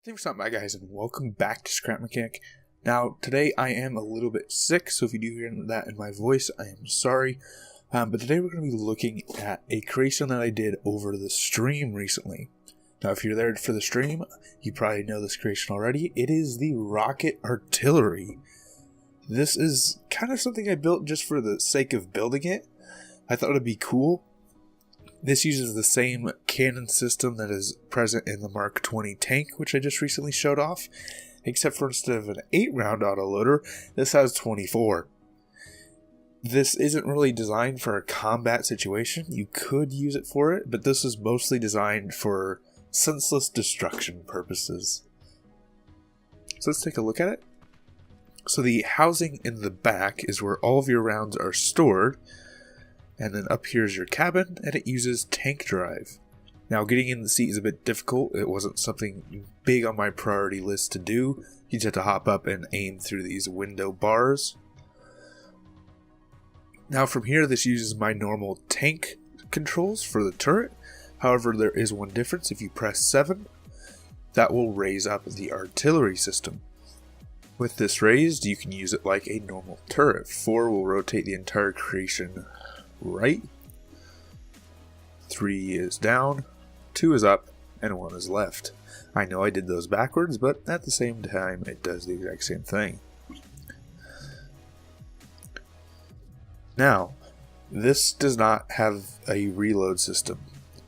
Thanks for stopping by, guys, and welcome back to Scrap Mechanic. Now, today I am a little bit sick, so if you do hear that in my voice, I am sorry. But today we're going to be looking at a creation that I did over the stream recently. Now, if you're there for the stream, you probably know this creation already. It is the rocket artillery. This is kind of something I built just for the sake of building it. I thought it would be cool. This uses the same cannon system that is present in the Mark 20 tank, which I just recently showed off, except for instead of an 8-round autoloader, this has 24. This isn't really designed for a combat situation. You could use it for it, but this is mostly designed for senseless destruction purposes. So let's take a look at it. So the housing in the back is where all of your rounds are stored. And then up here is your cabin, and it uses tank drive. Now, getting in the seat is a bit difficult. It wasn't something big on my priority list to do. You just have to hop up and aim through these window bars. Now, from here, this uses my normal tank controls for the turret. However, there is one difference. If you press 7, that will raise up the artillery system. With this raised, you can use it like a normal turret. 4 will rotate the entire creation right, 3 is down, 2 is up, and 1 is left. I know I did those backwards, but at the same time, it does the exact same thing. Now, this does not have a reload system.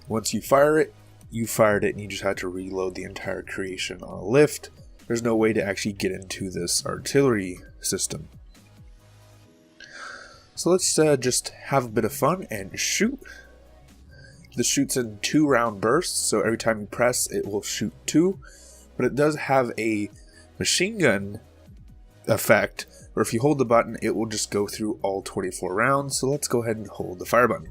Once you fire it, you fired it, and you just had to reload the entire creation on a lift. There's no way to actually get into this artillery system. So let's just have a bit of fun and shoot. This shoots in 2-round bursts, so every time you press, it will shoot 2. But it does have a machine gun effect, where if you hold the button, it will just go through all 24 rounds. So let's go ahead and hold the fire button.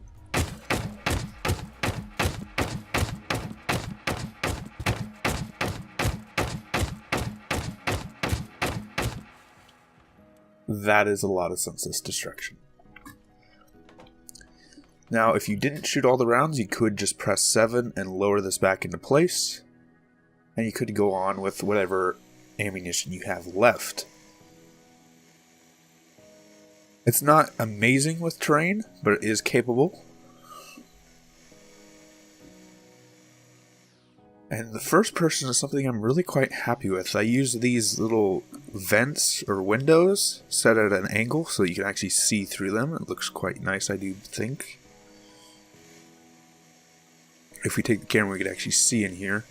That is a lot of senseless destruction. Now, if you didn't shoot all the rounds, you could just press 7 and lower this back into place. And you could go on with whatever ammunition you have left. It's not amazing with terrain, but it is capable. And the first person is something I'm really quite happy with. I use these little vents or windows set at an angle so you can actually see through them. It looks quite nice, I do think. If we take the camera, we could actually see in here.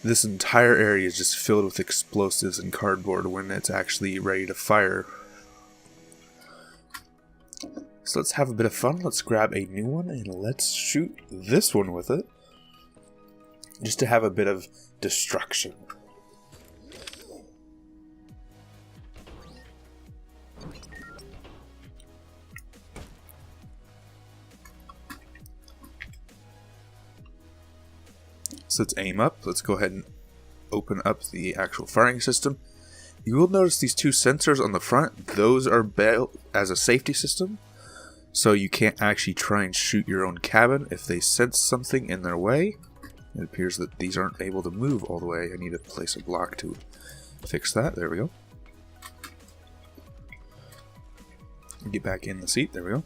This entire area is just filled with explosives and cardboard when it's actually ready to fire. So let's have a bit of fun. Let's grab a new one and let's shoot this one with it. Just to have a bit of destruction. So let's aim up. Let's go ahead and open up the actual firing system. You will notice these 2 sensors on the front. Those are built as a safety system. So you can't actually try and shoot your own cabin if they sense something in their way. It appears that these aren't able to move all the way. I need to place a block to fix that. There we go. Get back in the seat. There we go.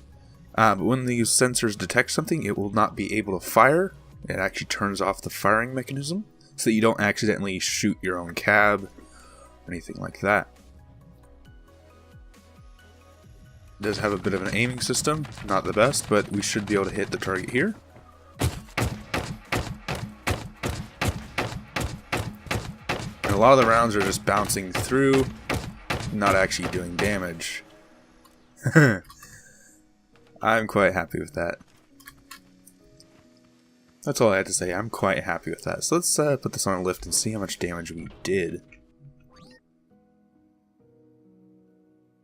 But when these sensors detect something, it will not be able to fire. It actually turns off the firing mechanism so that you don't accidentally shoot your own cab or anything like that. It does have a bit of an aiming system. Not the best, but we should be able to hit the target here. A lot of the rounds are just bouncing through, not actually doing damage. I'm quite happy with that. That's all I had to say. I'm quite happy with that. So let's put this on a lift and see how much damage we did.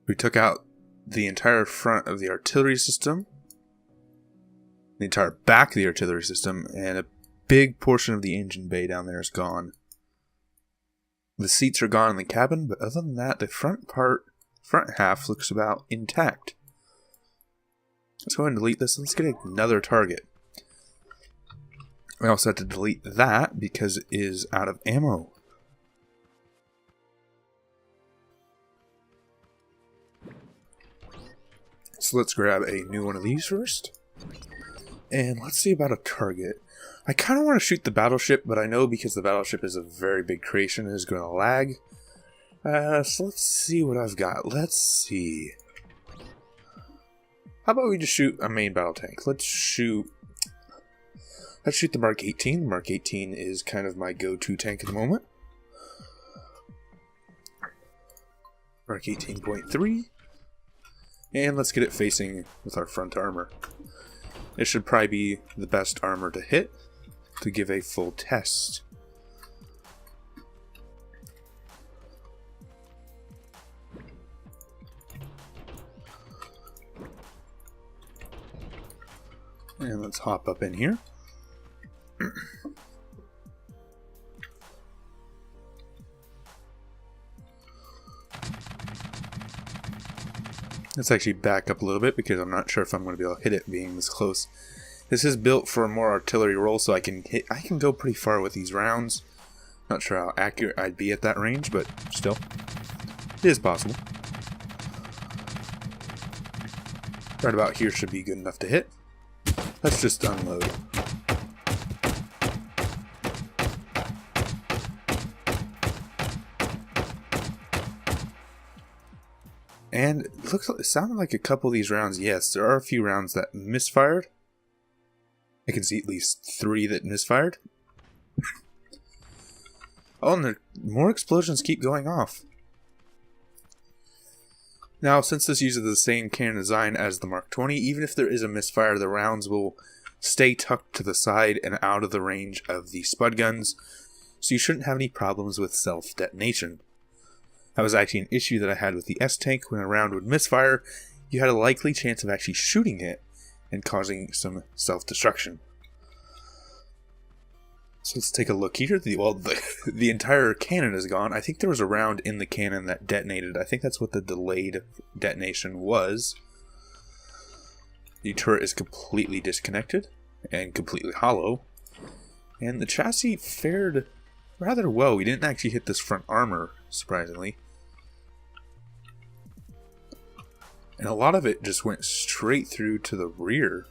We took out the entire front of the artillery system, the entire back of the artillery system, and a big portion of the engine bay down there is gone. The seats are gone in the cabin, but other than that, the front half looks about intact. Let's go ahead and delete this. Let's get another target. I also had to delete that because it is out of ammo. So let's grab a new one of these first. And let's see about a target. I kind of want to shoot the battleship, but I know because the battleship is a very big creation, it is going to lag. So let's see what I've got. Let's see. How about we just shoot a main battle tank? Let's shoot the Mark 18. The Mark 18 is kind of my go-to tank at the moment. Mark 18.3. And let's get it facing with our front armor. It should probably be the best armor to hit to give a full test. And let's hop up in here. Let's actually back up a little bit because I'm not sure if I'm going to be able to hit it being this close. This is built for a more artillery role, so I can go pretty far with these rounds. Not sure how accurate I'd be at that range, but still, it is possible. Right about here should be good enough to hit. Let's just unload. And it sounded like a couple of these rounds, yes, there are a few rounds that misfired. I can see at least 3 that misfired. Oh, and more explosions keep going off. Now, since this uses the same cannon design as the Mark 20, even if there is a misfire, the rounds will stay tucked to the side and out of the range of the spud guns, so you shouldn't have any problems with self-detonation. That was actually an issue that I had with the S-Tank. When a round would misfire, you had a likely chance of actually shooting it and causing some self-destruction. So let's take a look here. The entire cannon is gone. I think there was a round in the cannon that detonated. I think that's what the delayed detonation was. The turret is completely disconnected and completely hollow. And the chassis fared rather well. We didn't actually hit this front armor, surprisingly. And a lot of it just went straight through to the rear.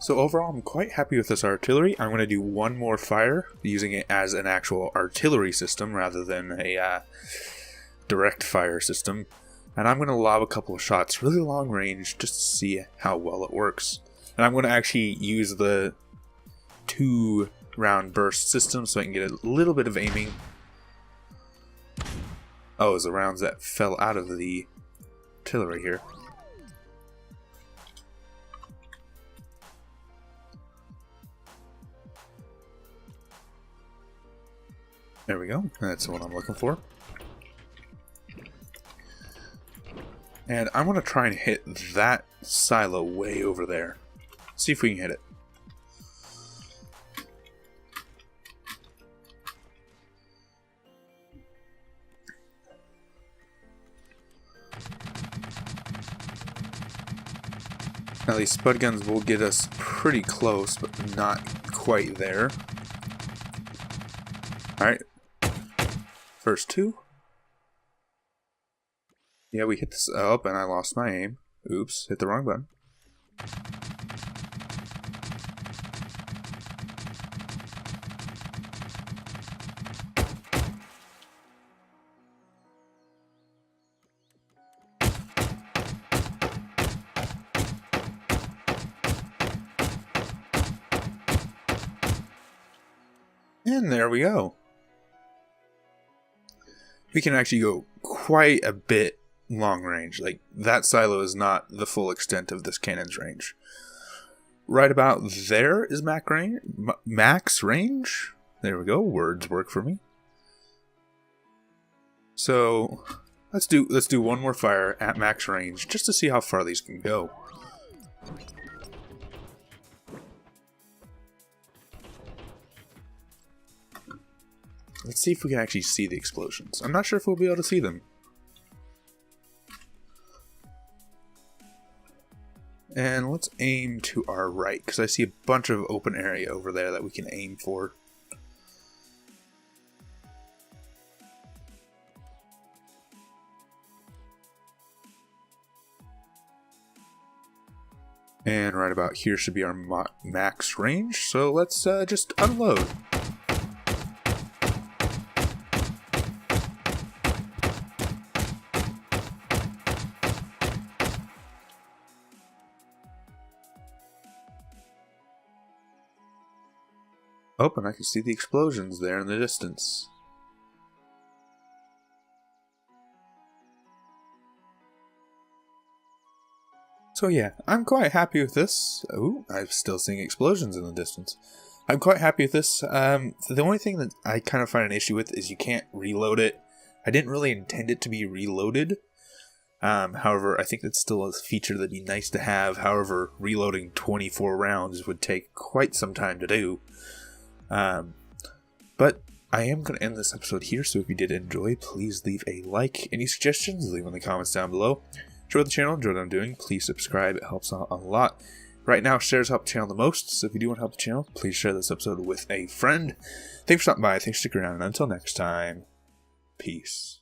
So overall, I'm quite happy with this artillery. I'm going to do one more fire, using it as an actual artillery system rather than a direct fire system. And I'm going to lob a couple of shots really long range just to see how well it works. And I'm going to actually use the 2-round burst system so I can get a little bit of aiming. Oh, it was the rounds that fell out of the artillery here. There we go. That's what I'm looking for. And I'm going to try and hit that silo way over there. See if we can hit it. Now these spud guns will get us pretty close, but not quite there. Alright. First 2. Yeah, we hit this up and I lost my aim. Oops, hit the wrong button. And there we go. We can actually go quite a bit long range. Like, that silo is not the full extent of this cannon's range. Right about there is max range. There we go. Words work for me. So let's do one more fire at max range just to see how far these can go. Let's see if we can actually see the explosions. I'm not sure if we'll be able to see them. And let's aim to our right, because I see a bunch of open area over there that we can aim for. And right about here should be our max range, so let's just unload. Oh, and I can see the explosions there in the distance. So yeah, I'm quite happy with this. Oh, I'm still seeing explosions in the distance. I'm quite happy with this. The only thing that I kind of find an issue with is you can't reload it. I didn't really intend it to be reloaded. However, I think that's still a feature that'd be nice to have. However, reloading 24 rounds would take quite some time to do. But I am going to end this episode here, so if you did enjoy, please leave a like. Any suggestions, leave in the comments down below. Enjoy the channel, enjoy what I'm doing, please subscribe, it helps out a lot. Right now, shares help the channel the most, so if you do want to help the channel, please share this episode with a friend. Thanks for stopping by, thanks for sticking around, and until next time, peace.